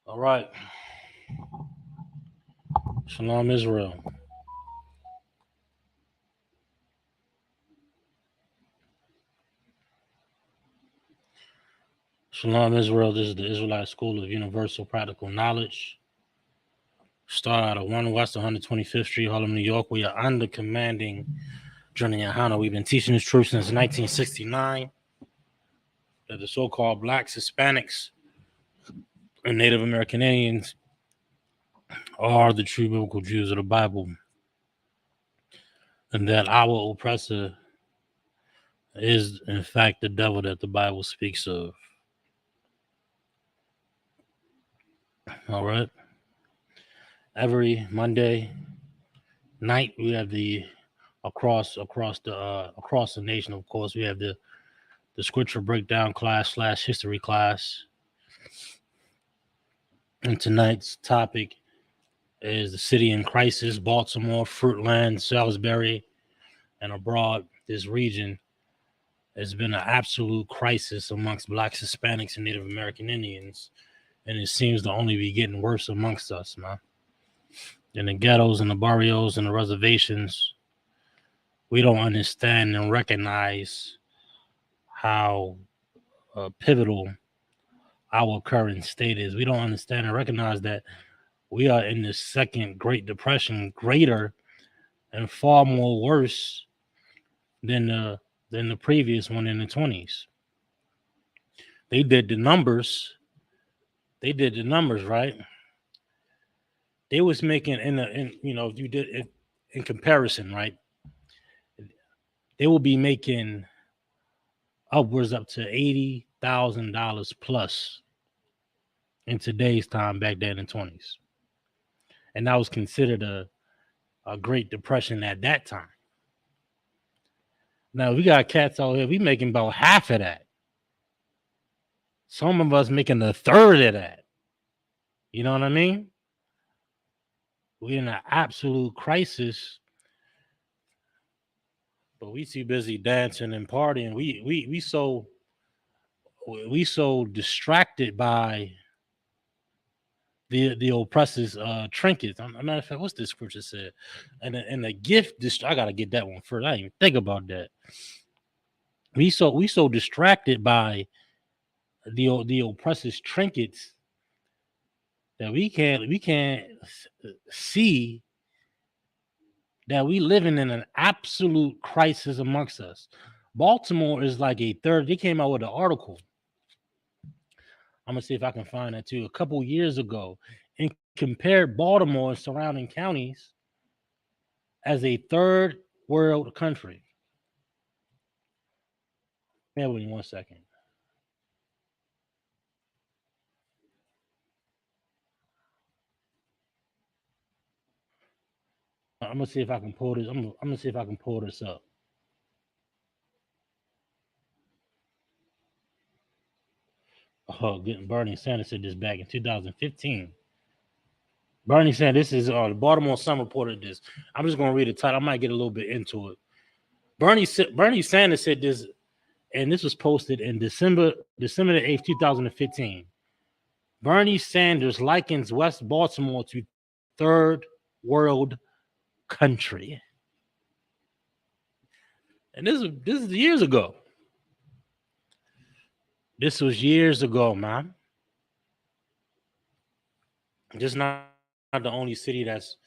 All right. Shalom Israel. Shalom Israel. This is the Israelite School of Universal Practical Knowledge. Start out of 1 West 125th Street, Harlem, New York. We are under commanding Journey Yahana. We've been teaching this truth since 1969 that the so-called blacks, Hispanics, and Native American Indians are the true biblical Jews of the Bible, and that our oppressor is, in fact, the devil that the Bible speaks of. All right. Every Monday night we have the across the nation, of course, we have the scripture breakdown class / history class. And tonight's topic is the city in crisis: Baltimore, Fruitland, Salisbury, and abroad. This region has been an absolute crisis amongst blacks, Hispanics, and Native American Indians, and it seems to only be getting worse amongst us, man. In the ghettos and the barrios and the reservations, we don't understand and recognize how pivotal our current state is. We don't understand and recognize that we are in the second Great Depression, greater and far more worse than the previous one in the 20s. They did the numbers. They did the numbers, right? They was making if you did it in comparison, right? They will be making upwards up to $80,000 plus in today's time back then in the 20s. And that was considered a Great Depression at that time. Now we got cats out here, we making about half of that. Some of us making a third of that. You know what I mean? We're in an absolute crisis, but we too busy dancing and partying. We so distracted by the oppressor's trinkets. A matter of fact, what's this scripture said? And the gift. I gotta get that one first. I didn't even think about that. We so distracted by the oppressor's trinkets that we can't see that we living in an absolute crisis amongst us. Baltimore is like a third. They came out with an article. I'm gonna see if I can find that too. A couple years ago, and compared Baltimore and surrounding counties as a third world country. Bear with me 1 second. I'm gonna see if I can pull this. I'm gonna see if I can pull this up. Oh, getting Bernie Sanders said this back in 2015. Bernie Sanders, this is the Baltimore Sun reported this. I'm just gonna read the title. I might get a little bit into it. Bernie Sanders said this, and this was posted in December the 8th, 2015. Bernie Sanders likens West Baltimore to third world country. And this is years ago. This was years ago, man. This is not the only city that's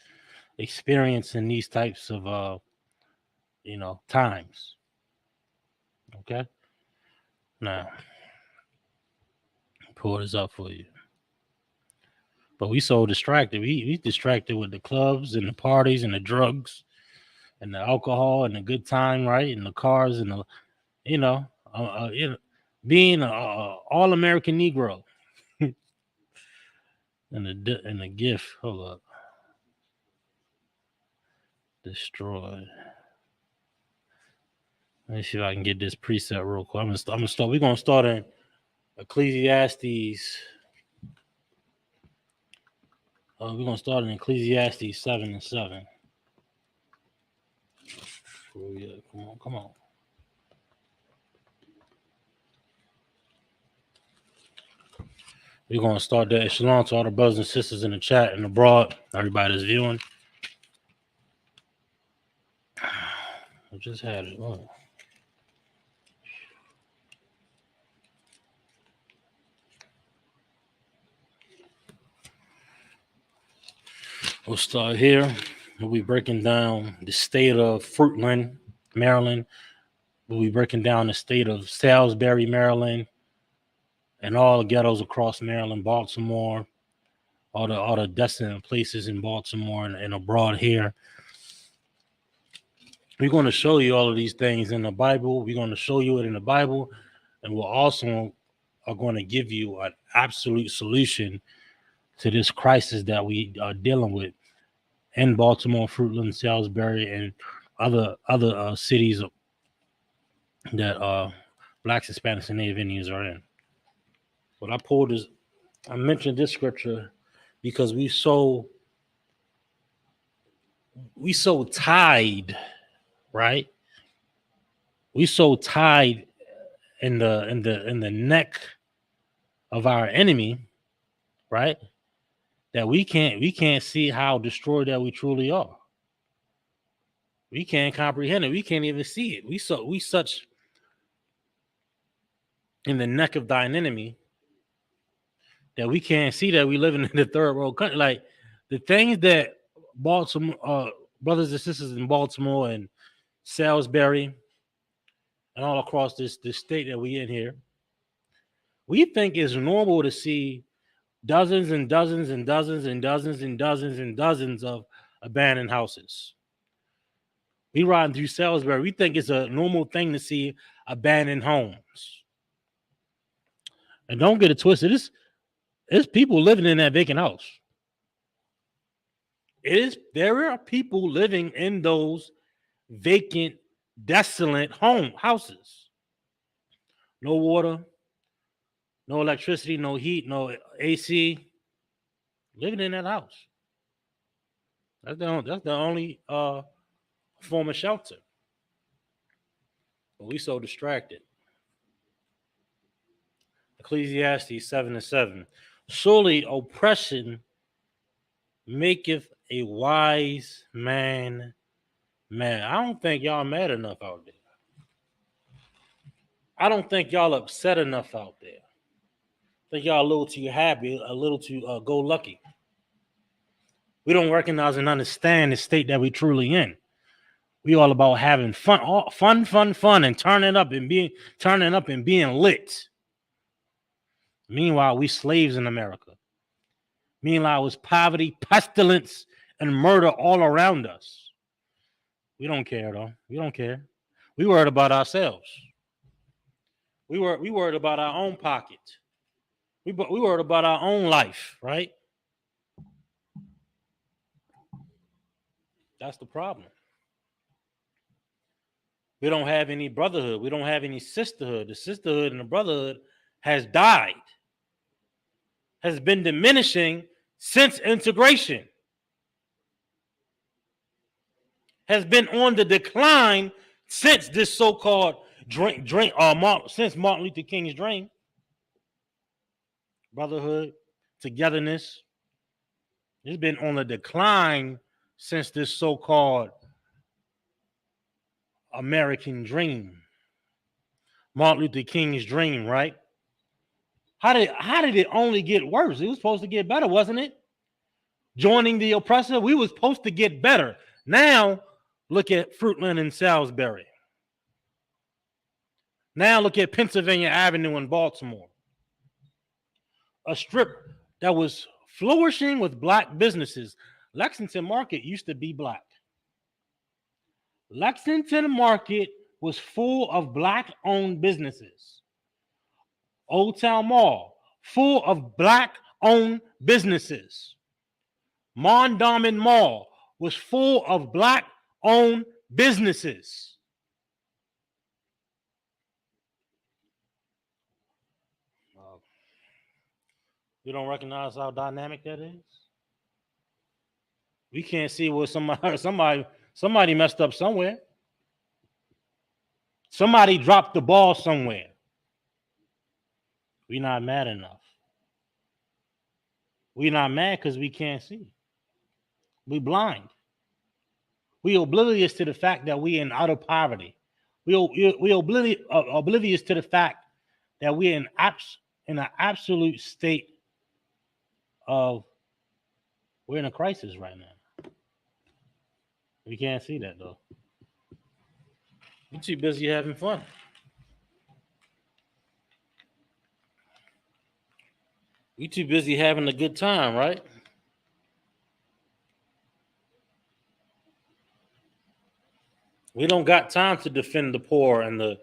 experiencing these types of times. Okay. Now, pull this up for you. But we so distracted. We distracted with the clubs and the parties and the drugs and the alcohol and the good time, right? And the cars and the you know, being an all American Negro and the gift. Hold up, destroy. Let me see if I can get this preset real quick. I'm gonna start. We're gonna start in Ecclesiastes. We're gonna start in Ecclesiastes 7:7. Oh yeah, come on. We're going to start that. Shalom to all the brothers and sisters in the chat and abroad, everybody that's viewing. I just had it. Oh. We'll start here. We'll be breaking down the state of Fruitland, Maryland. We'll be breaking down the state of Salisbury, Maryland, and all the ghettos across Maryland, Baltimore, all the desolate places in Baltimore and abroad here. We're going to show you all of these things in the Bible. We're going to show you it in the Bible, and we're also are going to give you an absolute solution to this crisis that we are dealing with in Baltimore, Fruitland, Salisbury, and other cities that Blacks, Hispanics, and Native Indians are in. But I mentioned this scripture because we so tied, right? We so tied in the neck of our enemy, right? That we can't see how destroyed that we truly are. We can't comprehend it. We can't even see it. We such in the neck of thine enemy that we can't see that we living in the third world country. Like the things that Baltimore brothers and sisters in Baltimore and Salisbury and all across this state that we in here, we think it's normal to see dozens and dozens and dozens and dozens and dozens and dozens of abandoned houses. We riding through Salisbury. We think it's a normal thing to see abandoned homes. And don't get it twisted. It's people living in that vacant house. There are people living in those vacant, desolate houses. No water, no electricity, no heat, no AC. Living in that house. That's the only form of shelter. But we so distracted. Ecclesiastes 7:7. Surely oppression maketh a wise man mad. I don't think y'all mad enough out there. I don't think y'all upset enough out there. I think y'all a little too happy, a little too go lucky. We don't recognize and understand the state that we truly in. We all about having fun, and turning up and being lit. Meanwhile, we slaves in America. Meanwhile, it's poverty, pestilence, and murder all around us. We don't care though. We don't care. We worried about ourselves. We worried about our own pocket. We worried about our own life, right? That's the problem. We don't have any brotherhood. We don't have any sisterhood. The sisterhood and the brotherhood has died, has been diminishing since integration, has been on the decline since this so-called since Martin Luther King's dream. Brotherhood, togetherness, it's been on the decline since this so-called American dream. Martin Luther King's dream, right? How did it only get worse? It was supposed to get better, wasn't it? Joining the oppressor, we were supposed to get better. Now, look at Fruitland and Salisbury. Now look at Pennsylvania Avenue in Baltimore. A strip that was flourishing with black businesses. Lexington Market used to be black. Lexington Market was full of black-owned businesses. Old Town Mall, full of black-owned businesses. Mondawmin Mall was full of black-owned businesses. You don't recognize how dynamic that is? We can't see where somebody messed up somewhere. Somebody dropped the ball somewhere. We're not mad enough. We're not mad because we can't see. We blind. We oblivious to the fact that we in utter poverty. We oblivious to the fact that we're in an absolute state of we're in a crisis right now. We can't see that though. We're too busy having fun. We too busy having a good time, right? We don't got time to defend the poor and the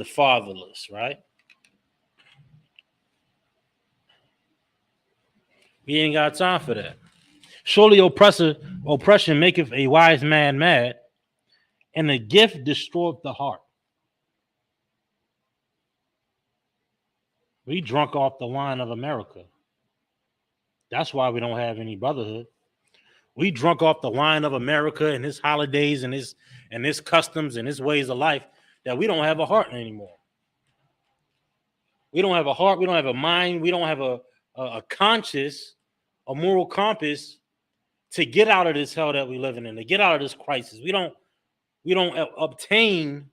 fatherless, right? We ain't got time for that. Surely oppression maketh a wise man mad, and a gift destroyeth the heart. We drunk off the wine of America. That's why we don't have any brotherhood. We drunk off the wine of America and his holidays and his customs and his ways of life that we don't have a heart anymore. We don't have a heart. We don't have a mind. We don't have a conscious, a moral compass to get out of this hell that we're living in, to get out of this crisis. We don't obtain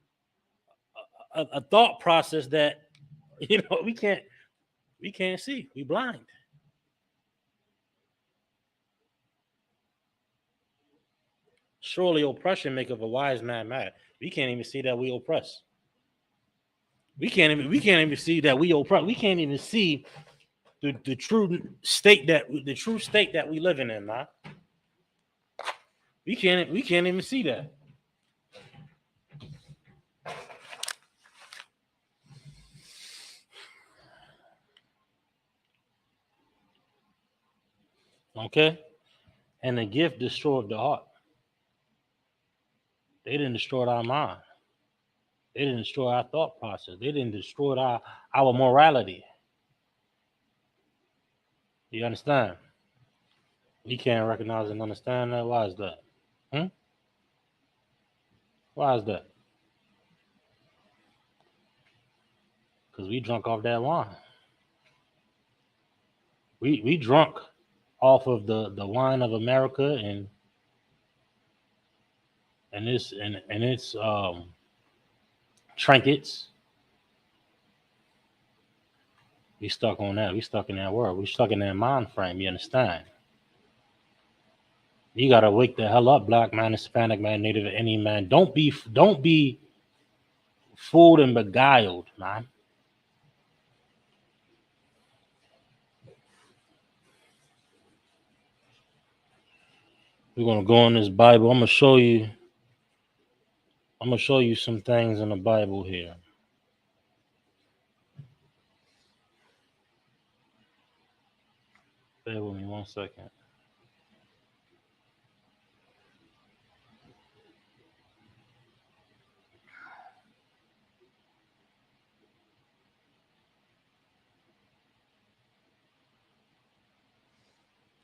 a thought process that we can't see. We blind. Surely oppression maketh a wise man mad. We can't even see that we oppress. We can't even see that we oppress. We can't even see the true state that we living in, man. We can't even see that. Okay? And the gift destroyed the heart. They didn't destroy our mind. They didn't destroy our thought process. They didn't destroy our morality. You understand? We can't recognize and understand that. Why is that? Why is that? Because we drunk off that wine. We drunk off of the wine of America and its trinkets. We stuck on that. We stuck in that world. We stuck in that mind frame. You understand? You gotta wake the hell up, black man, Hispanic man, Native, any man. Don't be fooled and beguiled, man. We're gonna go in this Bible. I'm gonna show you some things in the Bible here. Bear with me 1 second.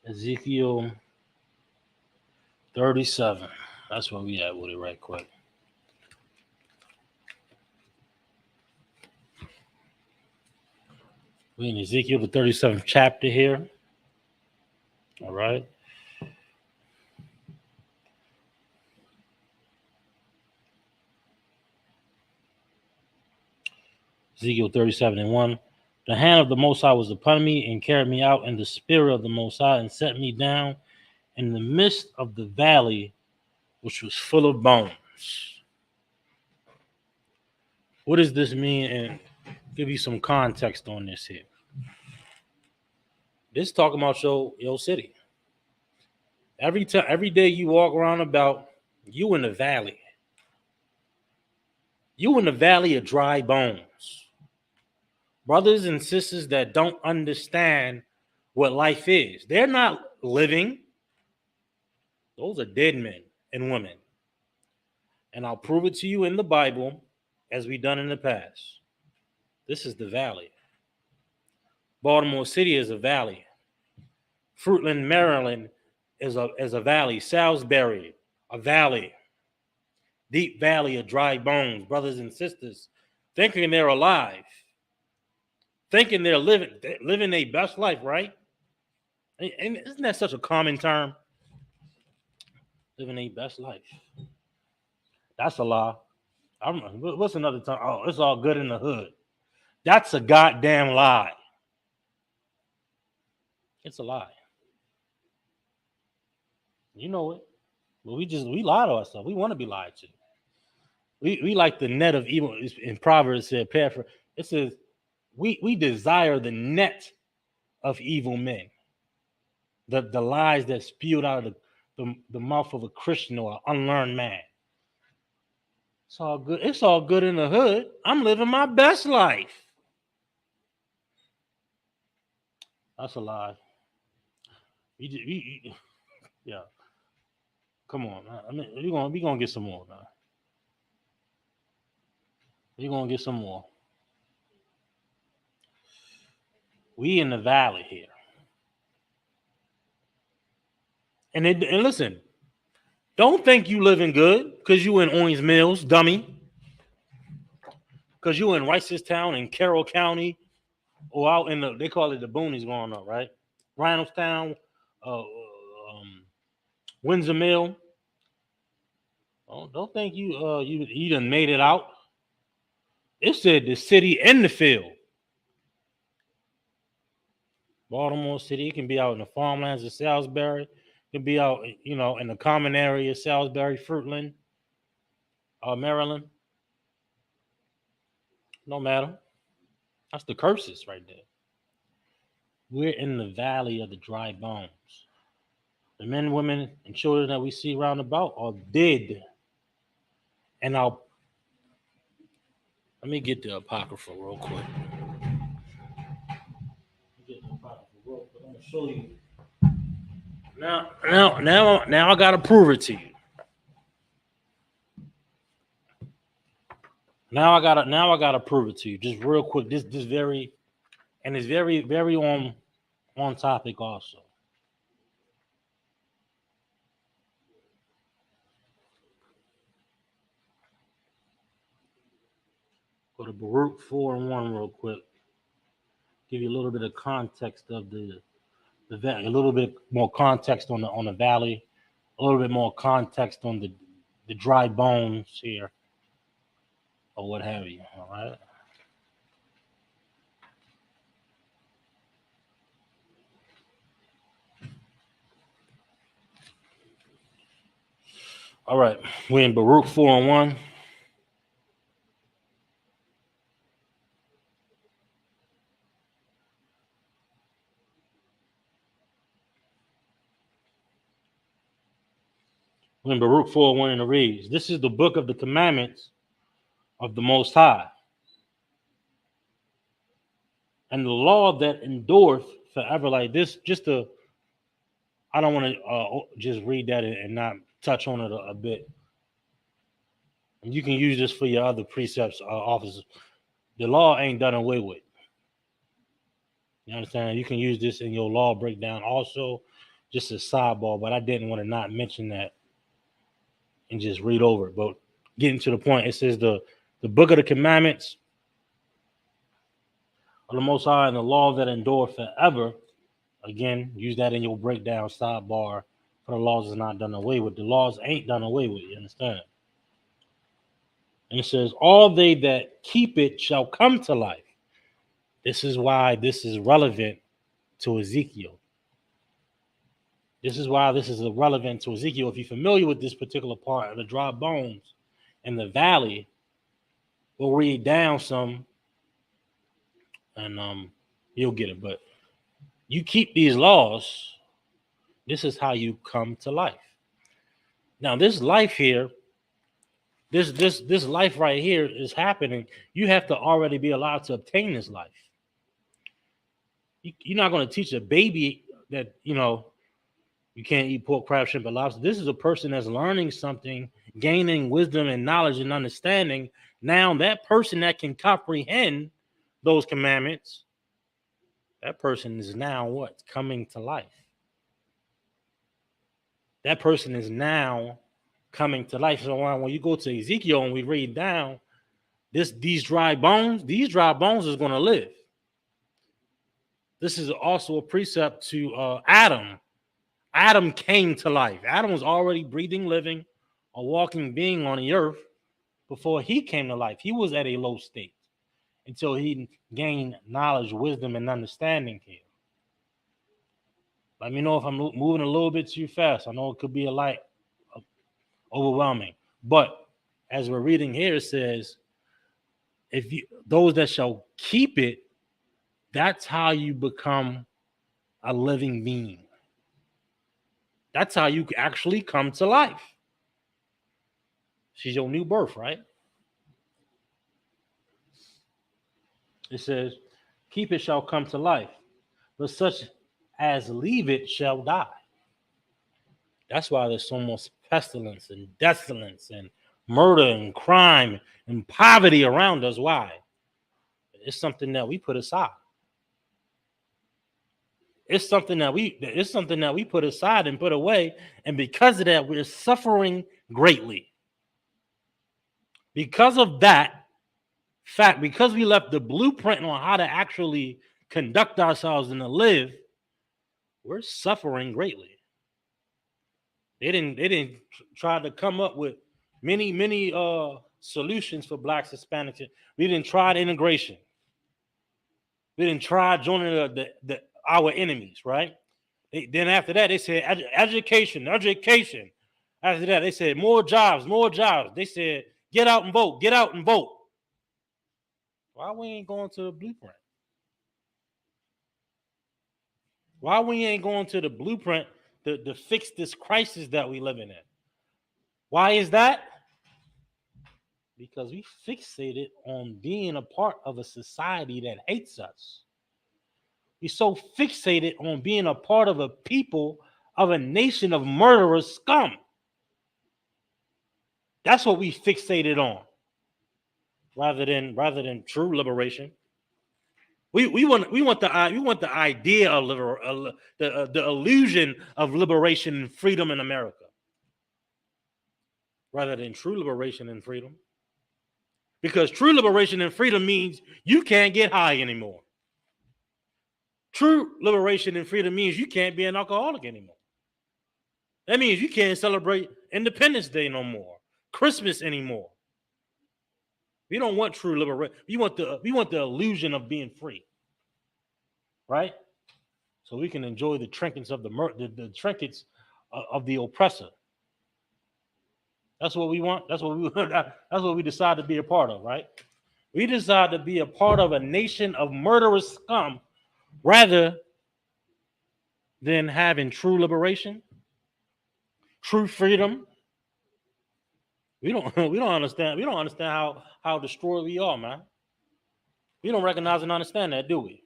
Ezekiel 37. That's where we at with it right quick. We're in Ezekiel, the 37th chapter here. All right. Ezekiel 37:1. The hand of the Most High was upon me and carried me out in the spirit of the Most High and set me down in the midst of the valley, which was full of bones. What does this mean? And give you some context on this here. This is talking about your city. Every day you walk around about, you in the valley. You in the valley of dry bones. Brothers and sisters that don't understand what life is. They're not living. Those are dead men and women. And I'll prove it to you in the Bible as we've done in the past. This is the valley. Baltimore City is a valley. Fruitland, Maryland is a valley. Salisbury, a valley. Deep valley of dry bones, brothers and sisters, thinking they're alive, thinking they're living their best life, right? And isn't that such a common term? Living a best life. That's a lie. What's another term? Oh, it's all good in the hood. That's a goddamn lie. It's a lie. You know it. But we lie to ourselves. We want to be lied to. We like the net of evil. In Proverbs said, it says, we desire the net of evil men. The lies that spewed out of the mouth of a Christian or an unlearned man. It's all good. It's all good in the hood. I'm living my best life. That's a lie. Yeah. Come on, man. I mean, we gonna get some more, man. We gonna get some more. We in the valley here, and listen. Don't think you living good because you in Owings Mills, dummy. Because you in Ricestown in Carroll County, or out in they call it the boonies going up, right? Randallstown, Windsor Mill. Oh, don't think you done made it out. It said the city and the field. Baltimore City. It can be out in the farmlands of Salisbury. It can be out, in the common area of Salisbury, Fruitland, Maryland. No matter. That's the curses right there. We're in the valley of the dry bones. The men, women, and children that we see round about are dead. And let me get the Apocrypha real quick. I'm gonna show you. Now I gotta prove it to you. Now I gotta prove it to you. Just real quick. This very, and it's very, very on topic also. Go to Baruch 4:1 real quick. Give you a little bit of context of the valley, a little bit more context on the valley, a little bit more context on the dry bones here, or what have you. All right. All right. We're in Baruch 4:1. We're in Baruch 4:1, and it reads, "This is the book of the commandments of the Most High, and the law that endureth forever." Like this, I don't want to just read that and not touch on it a bit. And you can use this for your other precepts, officers. The law ain't done away with. You understand? You can use this in your law breakdown also, just a sidebar, but I didn't want to not mention that and just read over it. But getting to the point, it says the book of the commandments of the Most High and the law that endure forever. Again, use that in your breakdown sidebar. For the laws is not done away with. The laws ain't done away with. You understand? And it says, all they that keep it shall come to life. This is why this is relevant to Ezekiel. This is why this is relevant to Ezekiel. If you're familiar with this particular part of the dry bones in the valley, we'll read down some and you'll get it. But you keep these laws, this is how you come to life. Now, this life here, this life right here is happening. You have to already be allowed to obtain this life. You're not going to teach a baby that, you can't eat pork, crab, shrimp, and lobster. This is a person that's learning something, gaining wisdom and knowledge and understanding. Now, that person that can comprehend those commandments, that person is now what? Coming to life. That person is now coming to life. So when you go to Ezekiel and we read down these dry bones is going to live. this is also a precept to Adam. Adam came to life. Adam was already breathing, living, a walking being on the earth before he came to life. He was at a low state until he gained knowledge, wisdom, and understanding here. Let me know if I'm moving a little bit too fast. I know it could be a light overwhelming, but as we're reading here, it says, "If you those that shall keep it, that's how you become a living being. That's how you actually come to life. She's your new birth, right?" It says, "Keep it shall come to life, but such as leave it shall die." That's why there's so much pestilence and desolence and murder and crime and poverty around us. Why? It's something that we put aside. It's something that we put aside and put away, and because of that, we're suffering greatly. Because of that fact, because we left the blueprint on how to actually conduct ourselves and to live, we're suffering greatly. They didn't try to come up with many solutions for blacks, Hispanics. We didn't try the integration. We didn't try joining our enemies, right? Then after that, they said education. After that, they said more jobs. They said get out and vote. Why we ain't going to the blueprint? Why we ain't going to the blueprint to fix this crisis that we living in? Why is that? Because we fixated on being a part of a society that hates us. We're so fixated on being a part of a people, of a nation of murderous scum. That's what we fixated on, rather than true liberation. We want the idea of the illusion of liberation and freedom in America, rather than true liberation and freedom. Because true liberation and freedom means you can't get high anymore. True liberation and freedom means you can't be an alcoholic anymore. That means you can't celebrate Independence Day no more, Christmas anymore. We don't want true liberation. We want the illusion of being free, right? So we can enjoy the trinkets of the trinkets of the oppressor. That's what we want. That's what we decide to be a part of, right? We decide to be a part of a nation of murderous scum rather than having true liberation, true freedom. We don't understand. We don't understand how destroyed we are, man. We don't recognize and understand that, do we?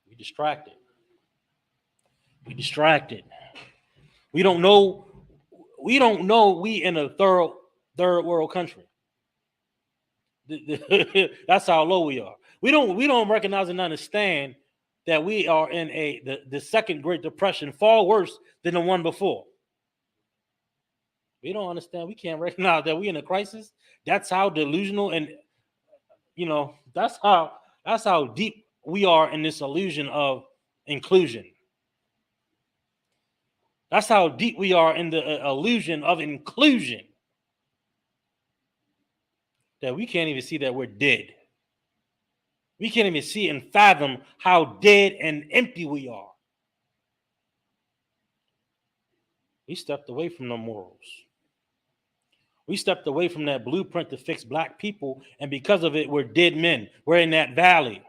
We distracted. We don't know. We in a third world country. That's how low we are. We don't recognize and understand that we are in the second Great Depression, far worse than the one before. We don't understand. We can't recognize that we in a crisis. That's how delusional and that's how deep we are in this illusion of inclusion. That's how deep we are in the illusion of inclusion that we can't even see that we're dead. We can't even see and fathom how dead and empty we are. We stepped away from the morals. We stepped away from that blueprint to fix black people, and because of it, we're dead men. We're in that valley.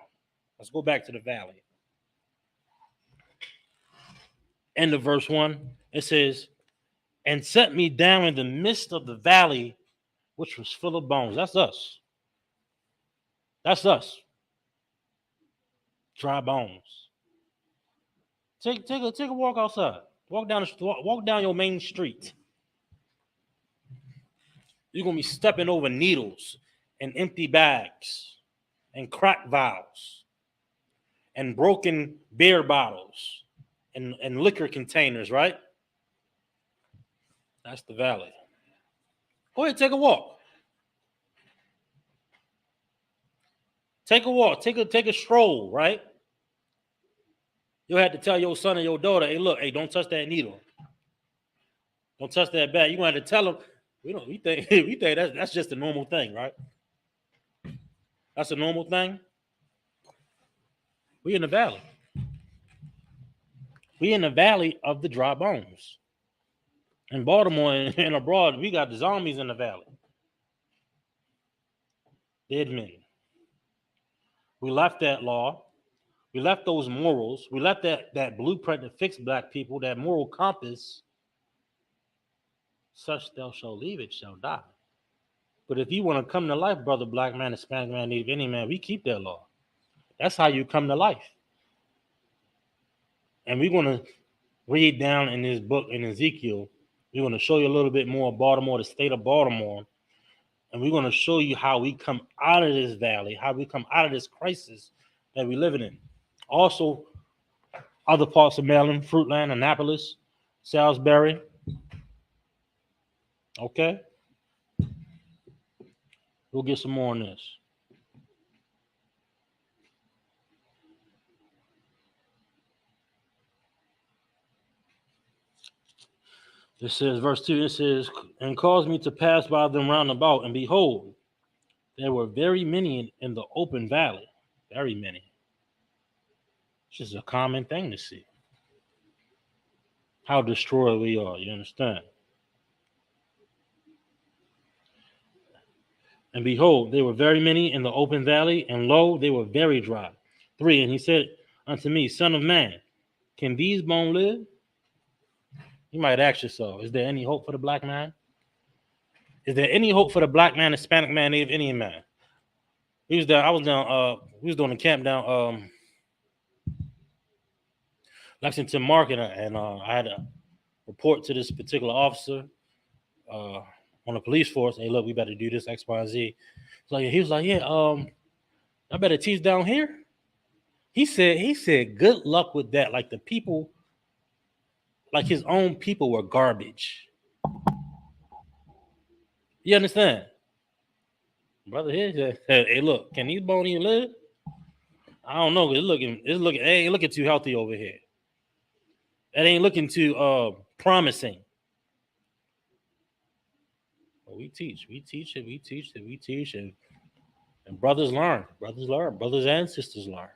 Let's go back to the valley. End of verse 1. It says, "And set me down in the midst of the valley, which was full of bones." That's us. That's us. Dry bones. Take a walk outside. Walk down your main street. You're gonna be stepping over needles and empty bags and crack vials and broken beer bottles and liquor containers, right? That's the valley. Go ahead, take a walk. Take a walk. Take a stroll, right? You had to tell your son or your daughter, hey, look, hey, don't touch that needle. Don't touch that bag. You gonna have to tell them. We think we think that's just a normal thing, right? That's a normal thing. We in the valley. We in the valley of the dry bones. In Baltimore and abroad, we got the zombies in the valley. Dead men. We left that law. We left those morals. We left that blueprint to fix black people, that moral compass. Such thou shalt leave it shall die. But if you want to come to life, brother, black man, Hispanic man, Native Indian man, we keep that law. That's how you come to life. And we're going to read down in this book in Ezekiel. We're going to show you a little bit more of Baltimore, the state of Baltimore. And we're going to show you how we come out of this valley, how we come out of this crisis that we're living in. Also, other parts of Maryland, Fruitland, Annapolis, Salisbury. Okay? We'll get some more on this. It says, verse 2, it says, and caused me to pass by them round about, and behold, there were very many in the open valley. Very many. It's just a common thing to see. How destroyed we are, you understand? And behold, there were very many in the open valley, and lo, they were very dry. 3, and he said unto me, Son of man, can these bones live? You might ask yourself, is there any hope for the black man? Is there any hope for the black man, Hispanic man, Native Indian man? We was doing a camp down Lexington Market, and I had to report to this particular officer on the police force. Hey, look, we better do this X, Y, and Z. So he was like, yeah, I better teach down here. He said, good luck with that. Like the people, like his own people were garbage. You understand? Brother here said, hey, look, can these bones even live? I don't know. It ain't looking too healthy over here. It ain't looking too promising. But we teach it. And brothers learn. Brothers and sisters learn.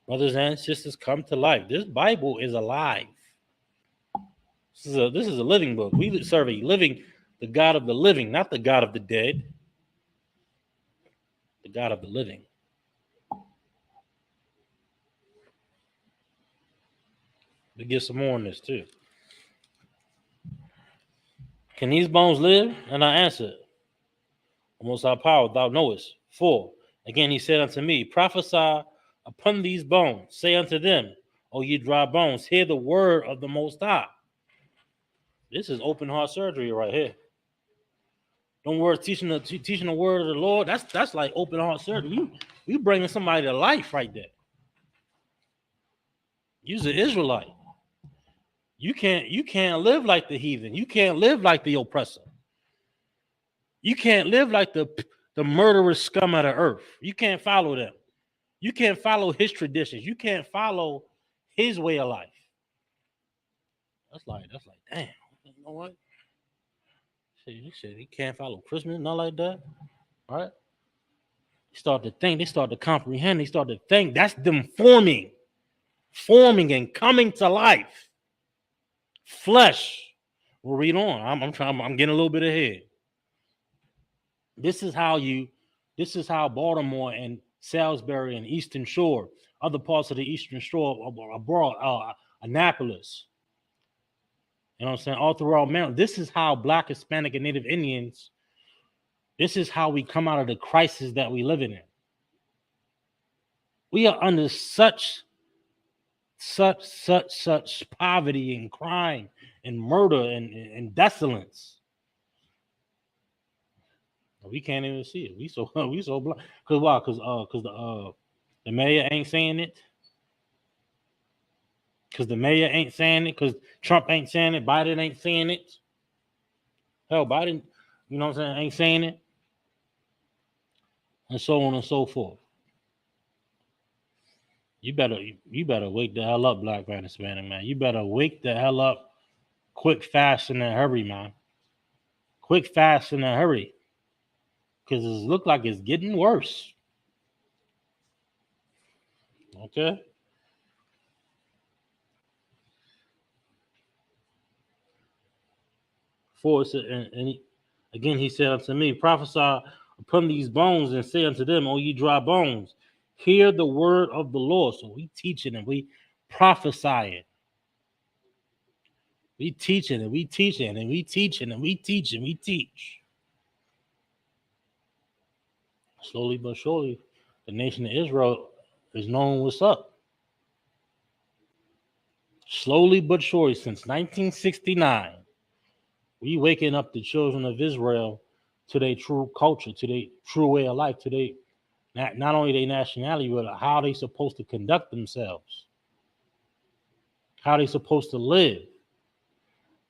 Brothers and sisters come to life. This Bible is alive. This is a living book. We serve the God of the living, not the God of the dead. The God of the living. We get some more on this too. Can these bones live? And I answered, Most High power, thou knowest. 4. Again he said unto me, Prophesy upon these bones. Say unto them, O ye dry bones, hear the word of the Most High. This is open heart surgery right here. Don't worry, teaching the word of the Lord. That's like open heart surgery. You bringing somebody to life right there. You're an Israelite. You can't live like the heathen. You can't live like the oppressor. You can't live like the murderous scum of the earth. You can't follow them. You can't follow his traditions. You can't follow his way of life. That's like, damn. You know what? He said he can't follow Christmas, not like that. All right? They start to think, they start to comprehend, they start to think. That's them forming and coming to life. Flesh. We'll read on. I'm getting a little bit ahead. This is how Baltimore and Salisbury and Eastern Shore, other parts of the Eastern Shore abroad, Annapolis, you know what I'm saying, all throughout Maryland. This is how Black, Hispanic, and Native Indians, this is how we come out of the crisis that we live in. We are under such poverty and crime and murder and desolence. We can't even see it. We so blind. Cause why? Cause the mayor ain't saying it. Cause the mayor ain't saying it. Cause Trump ain't saying it. Biden ain't saying it. Hell, Biden, you know what I'm saying, ain't saying it. And so on and so forth. You better wake the hell up, Black man, Hispanic man. You better wake the hell up, quick, fast, in a hurry, man. Quick, fast, in a hurry, because it look like it's getting worse. Okay. For it, again he said unto me, prophesy upon these bones and say unto them, O ye dry bones, hear the word of the Lord. So we teaching and we prophesying. We teaching and we teaching and we teaching and we teach and we teach. Slowly but surely, the nation of Israel is knowing what's up. Slowly but surely, since 1969, we waking up the children of Israel to their true culture, to their true way of life, to their not only their nationality, but how they supposed to conduct themselves, how they supposed to live.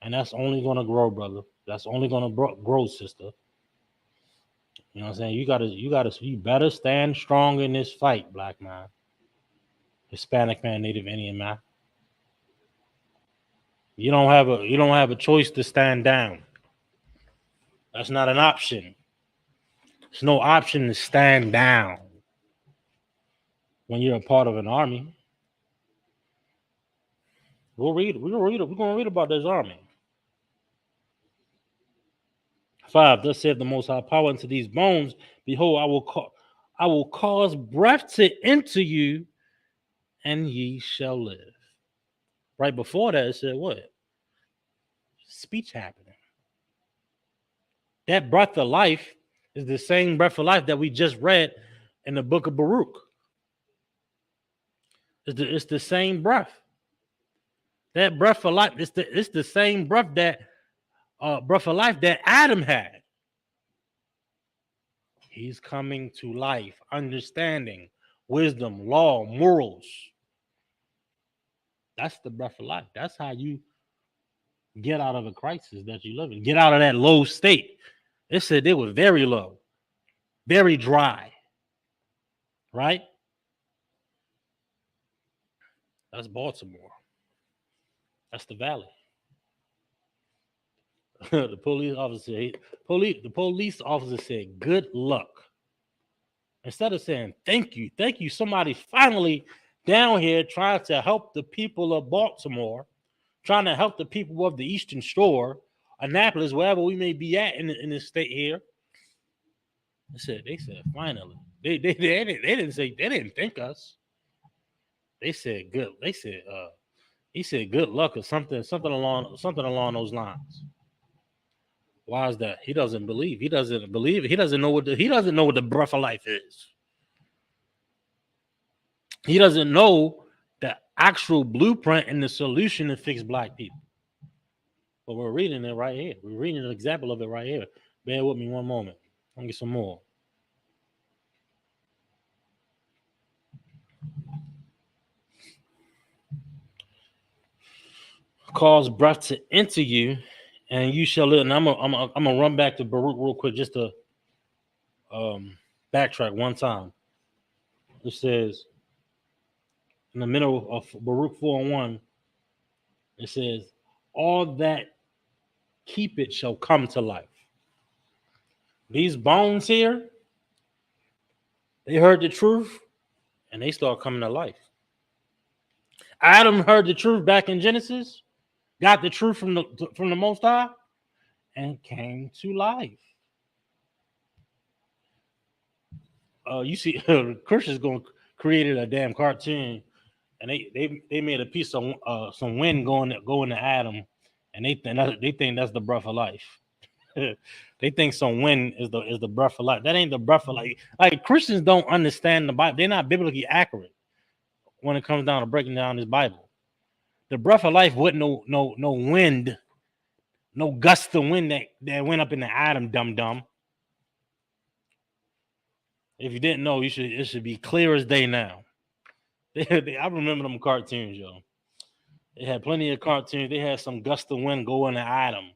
And that's only gonna grow, brother. That's only gonna grow, sister. You know what I'm saying? You better stand strong in this fight, black man, Hispanic man, Native Indian man. You don't have a choice to stand down. That's not an option. There's no option to stand down when you're a part of an army. We'll read. We're gonna read about this army. 5. Thus saith the Most High Power unto these bones. Behold, I will cause breath to enter you, and ye shall live. Right before that, it said what? Speech happening. That breath of life is the same breath of life that we just read in the book of Baruch. It's the same breath. That breath of life, it's the same breath of life that Adam had. He's coming to life, understanding, wisdom, law, morals. That's the breath of life. That's how you get out of a crisis that you live in. Get out of that low state. It said they were very low, very dry. Right? That's Baltimore. That's the valley. The police officer said, "Good luck." Instead of saying thank you, somebody finally down here trying to help the people of Baltimore, trying to help the people of the Eastern Shore, Annapolis, wherever we may be at in the state here. They said finally. They didn't thank us. They said good. He said good luck or something along those lines. Why is that? He doesn't believe. He doesn't believe. He doesn't know what the breath of life is. He doesn't know the actual blueprint and the solution to fix black people. But we're reading it right here. We're reading an example of it right here. Bear with me one moment. I'll get some more. Cause breath to enter you, and you shall live. And I'm gonna run back to Baruch real quick, just to backtrack one time. It says in the middle of Baruch 4:1, it says, "All that keep it shall come to life." These bones here, they heard the truth, and they start coming to life. Adam heard the truth back in Genesis, got the truth from the Most High, and came to life. You see, Christians created a damn cartoon, and they made a piece of some wind going to Adam, and they think that's the breath of life. They think some wind is the breath of life. That ain't the breath of life. Like, Christians don't understand the Bible. They're not biblically accurate when it comes down to breaking down this Bible. The breath of life wasn't no wind, no gust of wind that went up in the Adam, dum. If you didn't know, it should be clear as day now. I remember them cartoons, yo. They had plenty of cartoons. They had some gust of wind going to Adam.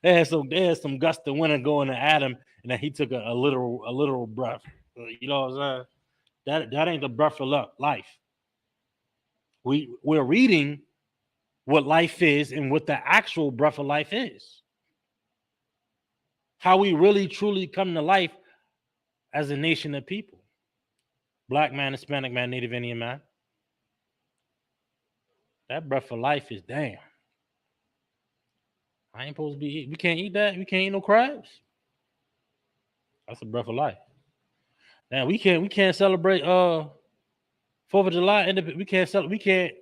they had some gust of wind going to Adam, and then he took a literal breath. You know what I'm saying? That ain't the breath of life. We're reading what life is and what the actual breath of life is. How we really truly come to life as a nation of people. Black man, Hispanic man, Native Indian man. That breath of life is damn. I ain't supposed to be eating. We can't eat that. We can't eat no crabs. That's a breath of life. Now we can't celebrate 4th of July. We can't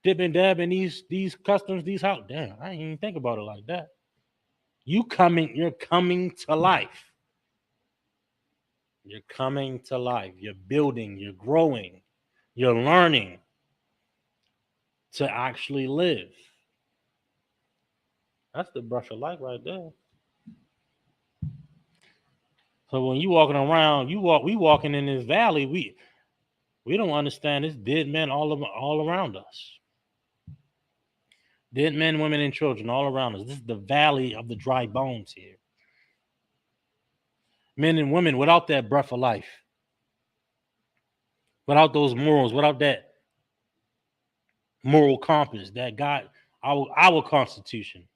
dip and dab in these customs, these how damn. I didn't even think about it like that. You're coming to life. You're coming to life. You're building, you're growing, you're learning to actually live. That's the breath of life right there. So when you walking around, we walking in this valley, we don't understand this dead men all around us. Dead men, women, and children all around us. This is the valley of the dry bones here. Men and women without that breath of life, without those morals, without that moral compass, that God, our Constitution.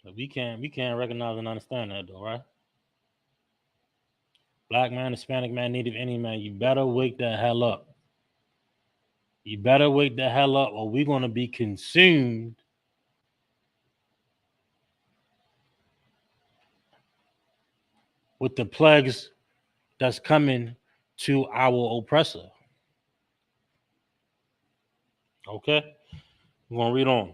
But we can't recognize and understand that though, right? Black man, Hispanic man, Native Indian man, you better wake the hell up. You better wake the hell up, or we're gonna be consumed with the plagues that's coming to our oppressor. Okay? We're gonna read on.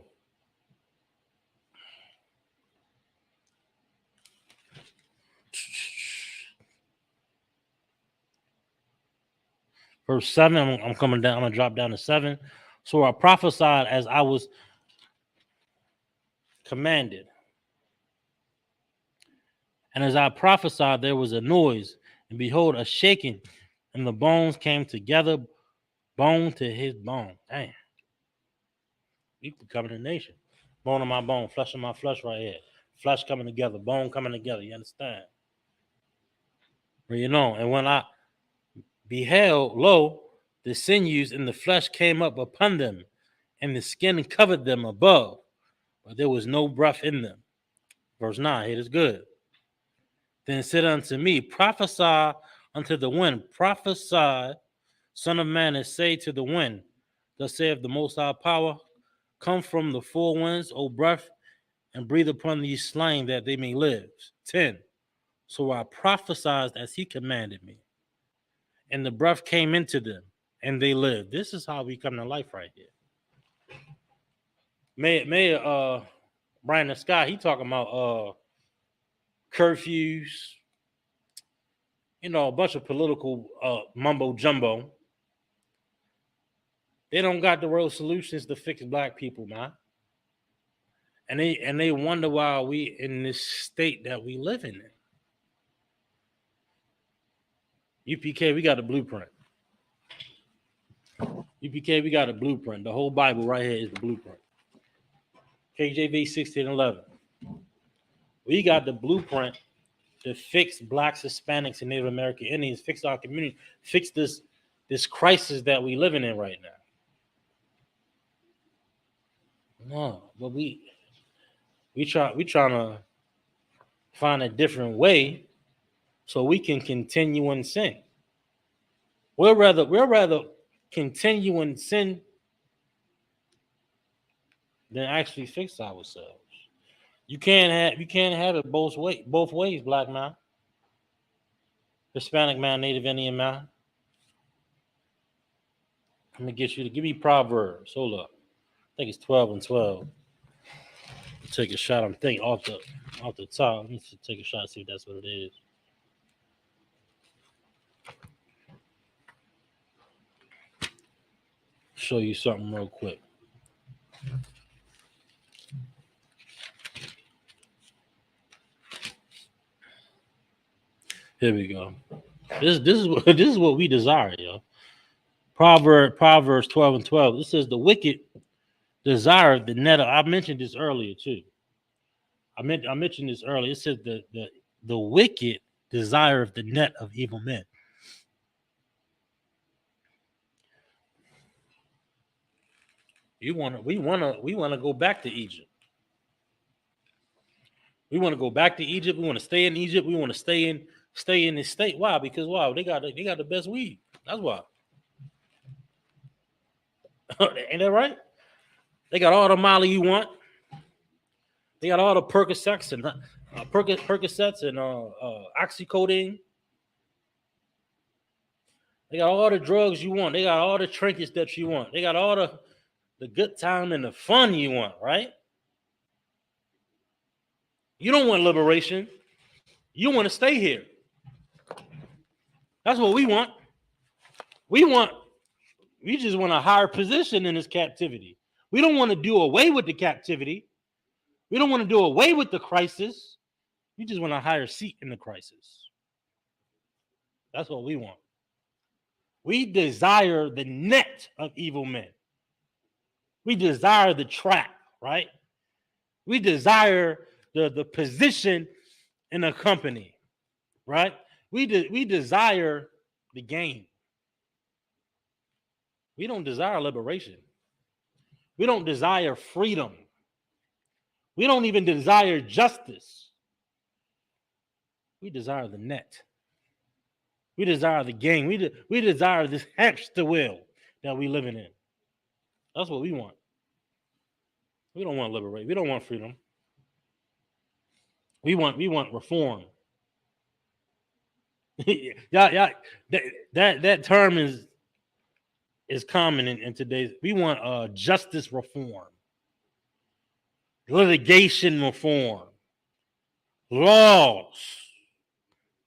Verse 7, I'm coming down, I'm gonna drop down to 7. So I prophesied as I was commanded. And as I prophesied, there was a noise, and behold, a shaking, and the bones came together, bone to his bone. Damn. We becoming a nation. Bone of my bone, flesh of my flesh right here. Flesh coming together, bone coming together. You understand? You know, and when I beheld, lo, the sinews and the flesh came up upon them, and the skin covered them above, but there was no breath in them. Verse 9, it is good. Then said unto me, prophesy unto the wind, prophesy, son of man, and say to the wind, thus saith the Most High Power, come from the four winds, O breath, and breathe upon these slain that they may live. 10. So I prophesied as he commanded me, and the breath came into them, and they lived. This is how we come to life right here. Mayor Brian Scott, he talking about curfews, you know, a bunch of political mumbo jumbo. They don't got the real solutions to fix black people, man. And they wonder why we in this state that we live in. UPK, we got a blueprint. UPK, we got a blueprint. The whole Bible right here is the blueprint. KJV 16:11. We got the blueprint to fix blacks, Hispanics, and Native American Indians, fix our community, fix this crisis that we living in right now. No, but we trying to find a different way so we can continue in sin. We'll rather continue in sin than actually fix ourselves. You can't have it both ways, black man, Hispanic man, Native Indian man. Let me get you to give me Proverbs. Hold up. I think it's 12:12. Take a shot. I'm thinking off the top. Let me take a shot, see if that's what it is. Show you something real quick. Here we go. This is what we desire, yo. Proverbs 12:12. This says the wicked desire the net of, I mentioned this earlier too. I mentioned this earlier. It says the wicked desire of the net of evil men. We want to go back to Egypt. We want to go back to Egypt. We want to stay in Egypt. We want to stay in this state. Why? Because they got the best weed. That's why. Ain't that right? They got all the Molly you want. They got all the Percocets and oxycodone. They got all the drugs you want. They got all the trinkets that you want. They got all the good time and the fun you want, right? You don't want liberation. You want to stay here. That's what we want. We just want a higher position in this captivity. We don't want to do away with the captivity. We don't want to do away with the crisis. We just want a higher seat in the crisis. That's what we want. We desire the net of evil men. We desire the trap, right? We desire the position in a company, right? We desire the game. We don't desire liberation. We don't desire freedom. We don't even desire justice. We desire the net. We desire the game. We desire this hamster wheel that we living in. That's what we want. We don't want liberation. We don't want freedom. We want reform. Yeah, that term is common in today's. We want justice reform, litigation reform, laws.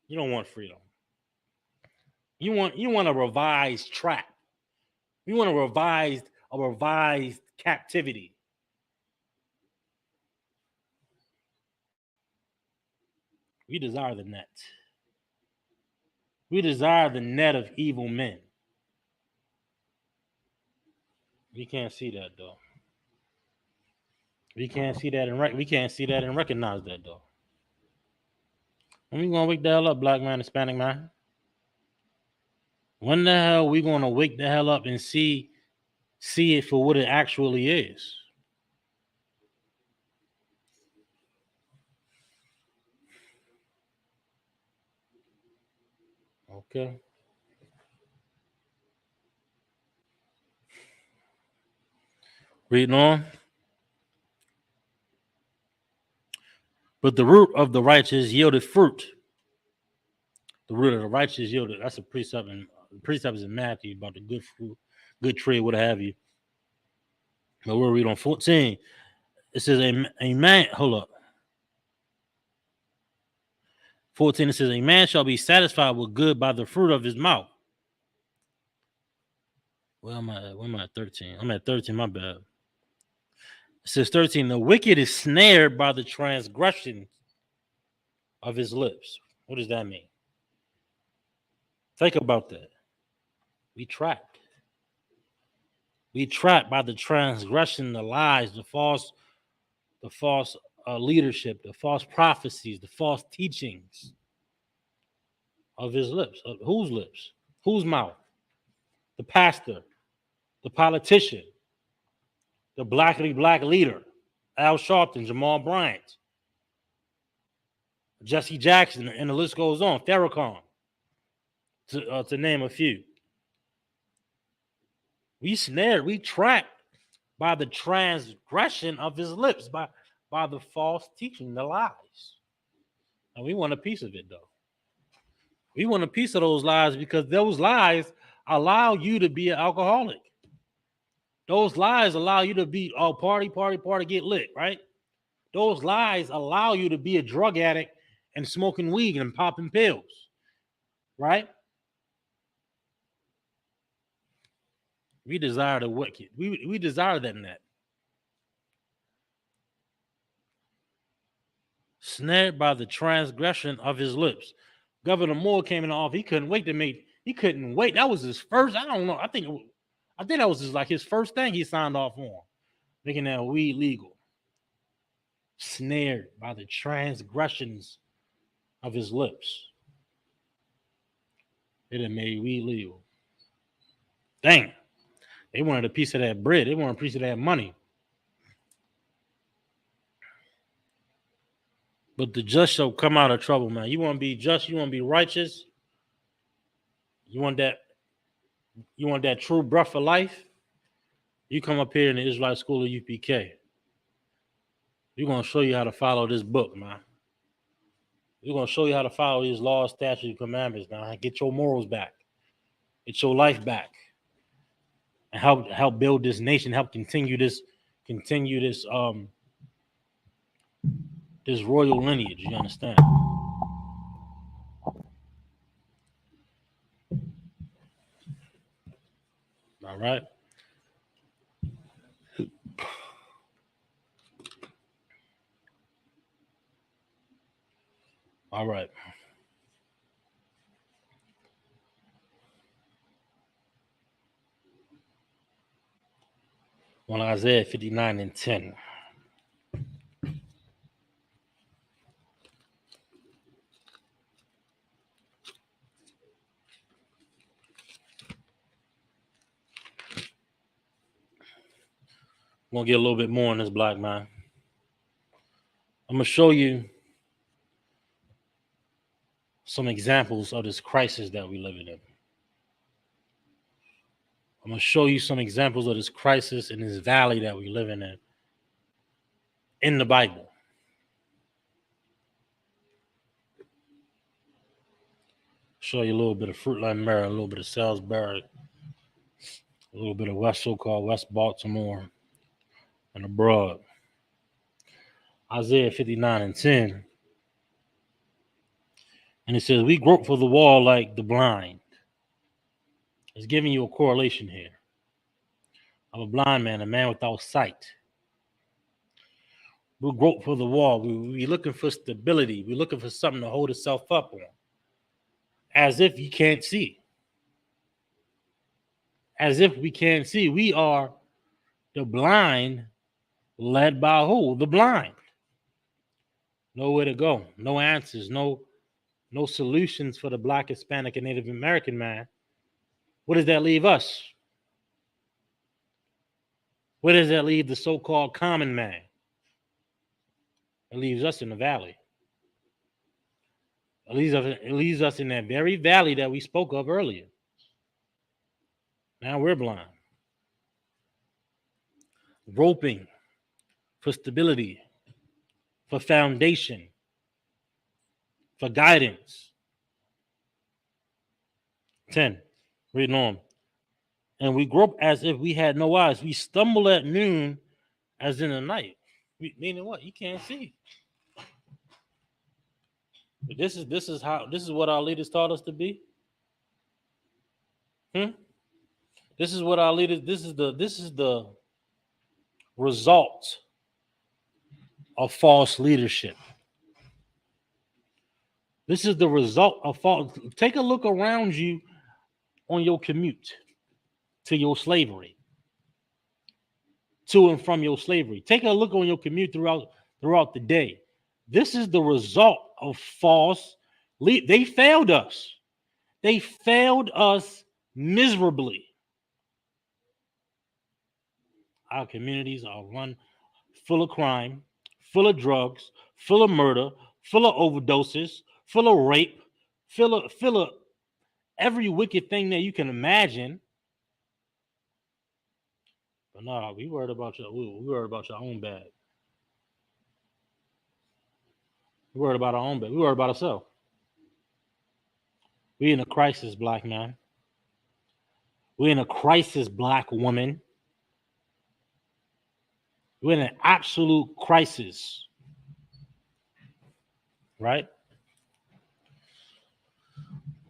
You don't want freedom. You want a revised trap. We want a revised captivity. We desire the net. We desire the net of evil men. We can't see that though. We can't see that and we can't see that and recognize that though. When we gonna wake the hell up, black man, Hispanic man? When the hell we gonna wake the hell up and see it for what it actually is? Okay. Reading on. But the root of the righteous yielded fruit. The root of the righteous yielded. That's a precept is in Matthew about the good fruit, good tree, what have you. But we'll read on 14. It says a man. Hold up. 14. It says a man shall be satisfied with good by the fruit of his mouth. Where am I at 13? I'm at 13. My bad. It says 13. The wicked is snared by the transgression of his lips. What does that mean? Think about that. We trapped. We trapped by the transgression, the lies, the false leadership, the false prophecies, the false teachings of his lips. Of whose lips? Whose mouth? The pastor, the politician, the blackity black leader, Al Sharpton, Jamal Bryant, Jesse Jackson, and the list goes on. Farrakhan, to name a few. We trapped by the transgression of his lips, by the false teaching, the lies. And we want a piece of it, though. We want a piece of those lies because those lies allow you to be an alcoholic. Those lies allow you to be party, get lit, right? Those lies allow you to be a drug addict and smoking weed and popping pills, right? We desire the wicked. We desire that net. Snared by the transgression of his lips. Governor Moore came in office. He couldn't wait. That was his first. I don't know. I think that was his first thing he signed off on, making that weed legal. Snared by the transgressions of his lips. It had made weed legal. Dang. They wanted a piece of that bread. They wanted a piece of that money. But the just shall come out of trouble, man. You want to be just, you want to be righteous, you want that true breath of life, you come up here in the Israelite School of UPK. We're going to show you how to follow this book, man. We're going to show you how to follow these laws, statutes, and commandments now. Get your morals back. Get your life back. And help build this nation, help continue this this royal lineage, you understand? All right. All right. On Isaiah 59 and 10. I'm going to get a little bit more on this, black man. I'm going to show you some examples of this crisis that we're living in. I'm going to show you some examples of this crisis in this valley that we're living in the Bible. Show you a little bit of Fruitland, Maryland, a little bit of Salisbury, a little bit of so-called West Baltimore, and abroad. Isaiah 59 and 10. And it says, we grope for the wall like the blind. It's giving you a correlation here of a blind man, a man without sight. We grope for the wall. We're looking for stability. We're looking for something to hold itself up on. As if you can't see. As if we can't see. We are the blind led by who? The blind. Nowhere to go. No answers. No solutions for the Black, Hispanic, and Native American man. What does that leave us? Where does that leave the so-called common man? It leaves us in the valley. It leaves us in that very valley that we spoke of earlier. Now we're blind. Groping for stability, for foundation, for guidance. 10. Reading on. And we grope as if we had no eyes. We stumble at noon as in the night. Meaning what? You can't see. But this is what our leaders taught us to be. This is what our leaders, this is the result of false leadership. This is the result of false. Take a look around you on your commute to your slavery, to and from your slavery. Take a look on your commute throughout the day. This is the result of false. They failed us. They failed us miserably. Our communities are run full of crime, full of drugs, full of murder, full of overdoses, full of rape, full of every wicked thing that you can imagine. But no, we worried about your own bad. We worried about our own bad. We worried about ourselves. We in a crisis, black man. We're in a crisis, black woman. We're in an absolute crisis. Right?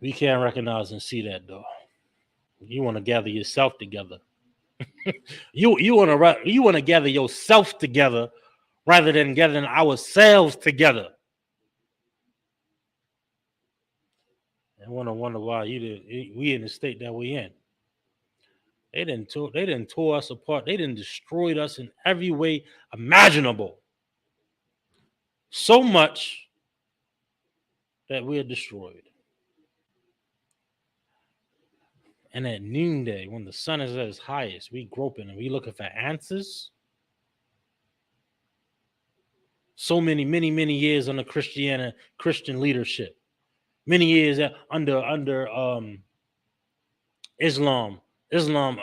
We can't recognize and see that though. You want to gather yourself together. you want to gather yourself together rather than gathering ourselves together. And want to wonder why we in the state that we in. They didn't tore us apart. They didn't destroyed us in every way imaginable. So much that we're destroyed. And at noonday, when the sun is at its highest, we groping and we looking for answers. So many years under Christian leadership. Many years under Islam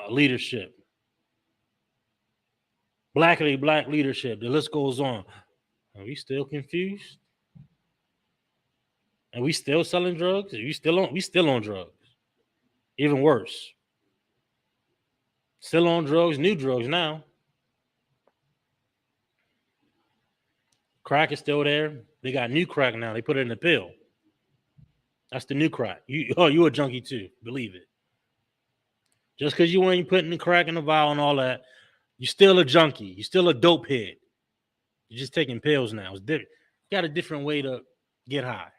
leadership. Black leadership. The list goes on. Are we still confused? And we still selling drugs? We still on drugs. Even worse. Still on drugs, new drugs now. Crack is still there. They got new crack now. They put it in a pill. That's the new crack. You a junkie too. Believe it. Just because you ain't putting the crack in the vial and all that, you're still a junkie. You're still a dope head. You're just taking pills now. It's different. You got a different way to get high.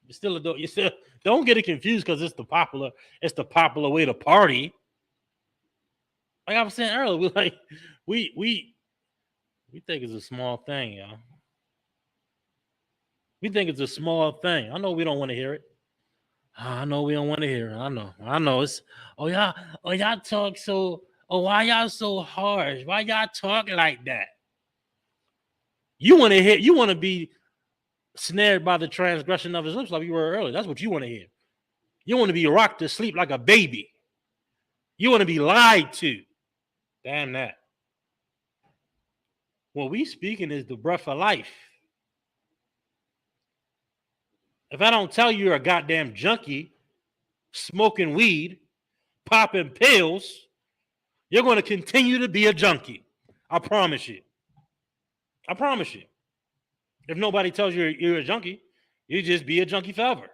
You're still a dope. You still don't get it confused because it's the popular way to party. Like I was saying earlier, we think it's a small thing, y'all. We think it's a small thing. I know we don't want to hear it. I know we don't want to hear it. I know. It's y'all talk so. Oh, why y'all so harsh? Why y'all talk like that? You want to hear? You want to be snared by the transgression of his lips, like we were earlier. That's what you want to hear. You want to be rocked to sleep like a baby. You want to be lied to. Damn that. What we speaking is the breath of life. If I don't tell you you're a goddamn junkie, smoking weed, popping pills, you're going to continue to be a junkie. I promise you. I promise you. If nobody tells you you're a junkie, you just be a junkie forever.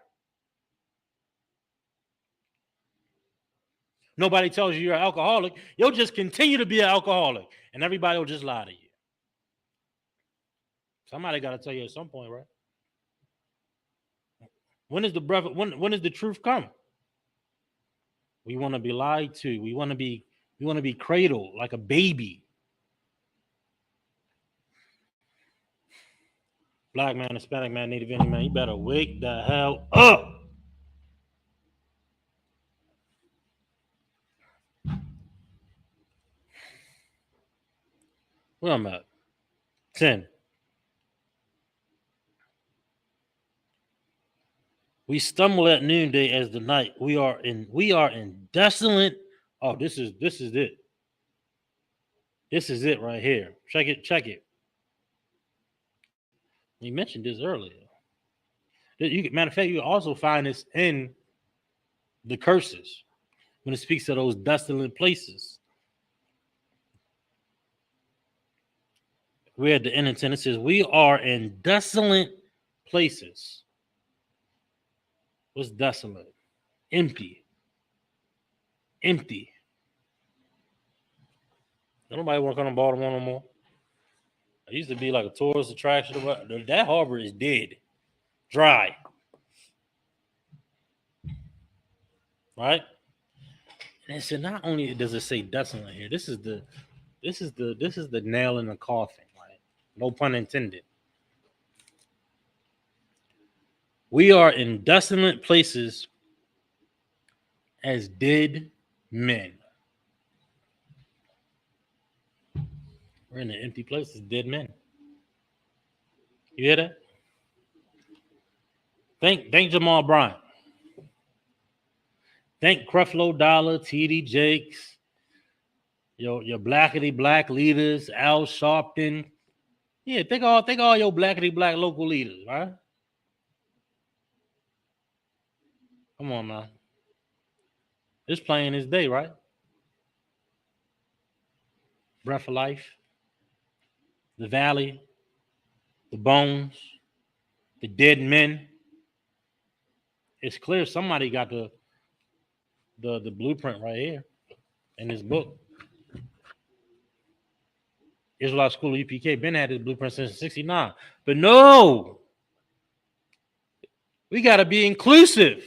Nobody tells you you're an alcoholic, you'll just continue to be an alcoholic, and everybody will just lie to you. Somebody got to tell you at some point, right? When is the breath? When does the truth come? We want to be lied to. We want to be cradled like a baby. Black man, Hispanic man, Native Indian man, you better wake the hell up. Where I'm at? 10. We stumble at noonday as the night. We are in desolate. Oh, this is it. This is it right here. Check it. We mentioned this earlier. Matter of fact, you also find this in the curses when it speaks of those desolate places. We're at the end of 10. It says, we are in desolate places. What's desolate? Empty. Nobody want to come to Baltimore no more. It used to be like a tourist attraction. That harbor is dead. Dry. Right? And so not only does it say desolate here, this is the nail in the coffin, right? No pun intended. We are in desolate places as dead men. We're in an empty place as dead men. You hear that? Thank Jamal Bryant. Thank Creflo Dollar, TD Jakes, your blackity black leaders, Al Sharpton. Yeah, think all your blackity black local leaders, right? Come on, man. It's playing this day, right? Breath of Life, The Valley, The Bones, The Dead Men. It's clear somebody got the blueprint right here in this book. Israelite School of UPK been had this blueprint since '69. But no, we got to be inclusive.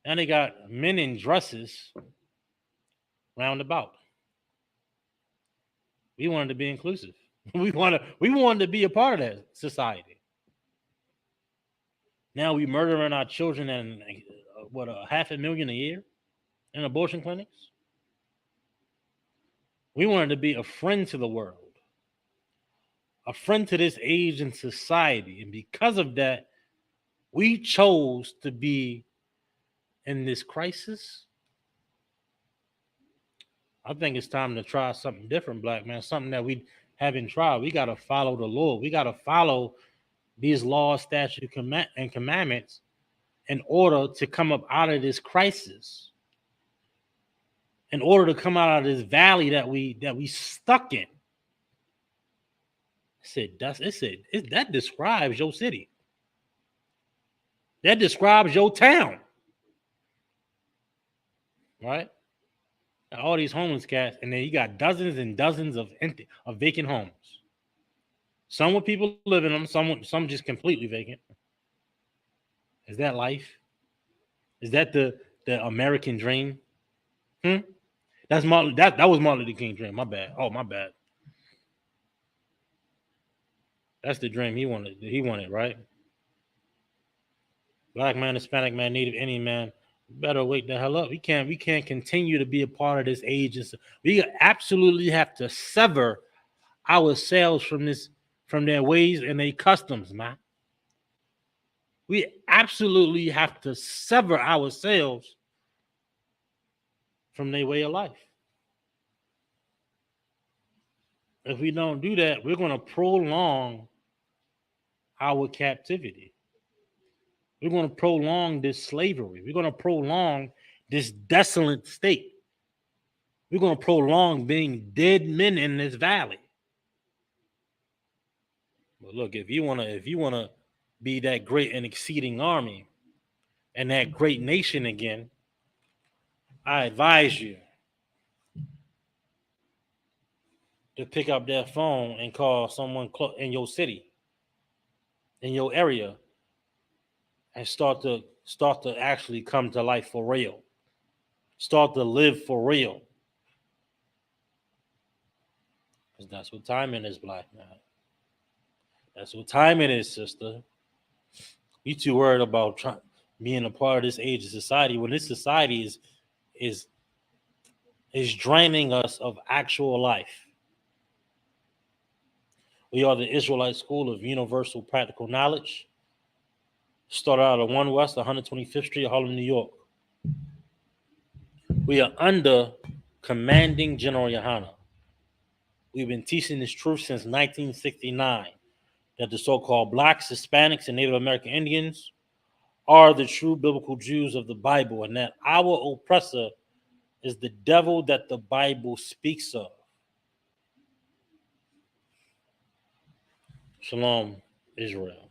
And they got men in dresses roundabout. We wanted to be inclusive. We wanted to be a part of that society. Now we murdering our children and what, 500,000 a year in abortion clinics. We wanted to be a friend to the world, a friend to this age in society. And because of that, we chose to be in this crisis. I think it's time to try something different, black man, something that we haven't tried. We got to follow the Lord. We got to follow these laws, statutes, and commandments in order to come up out of this crisis, in order to come out of this valley that we stuck in. That describes your city. That describes your town. Right? All these homeless cats, and then you got dozens and dozens of vacant homes. Some with people living in them, some just completely vacant. Is that life? Is that the American dream? That's Martin. That was Martin Luther King's dream. My bad. Oh, my bad. That's the dream he wanted. He wanted, right? Black man, Hispanic man, Native Indian man, better wake the hell up. We can't continue to be a part of this age. We absolutely have to sever ourselves from their ways and their customs, man. We absolutely have to sever ourselves from their way of life. If we don't do that, we're going to prolong our captivity. We're going to prolong this slavery. We're going to prolong this desolate state. We're going to prolong being dead men in this valley. But look, if you want to be that great and exceeding army and that great nation again, I advise you to pick up that phone and call someone in your city, in your area, and start to actually come to life for real. Start to live for real. Because that's what time it is, black man. That's what time it is, sister. You too worried about being a part of this age of society when this society is draining us of actual life. We are the Israelite School of Universal Practical Knowledge. Started out at 1 West, 125th Street, Harlem, New York. We are under Commanding General Yohana. We've been teaching this truth since 1969, that the so-called Blacks, Hispanics, and Native American Indians are the true biblical Jews of the Bible, and that our oppressor is the devil that the Bible speaks of. Shalom, Israel.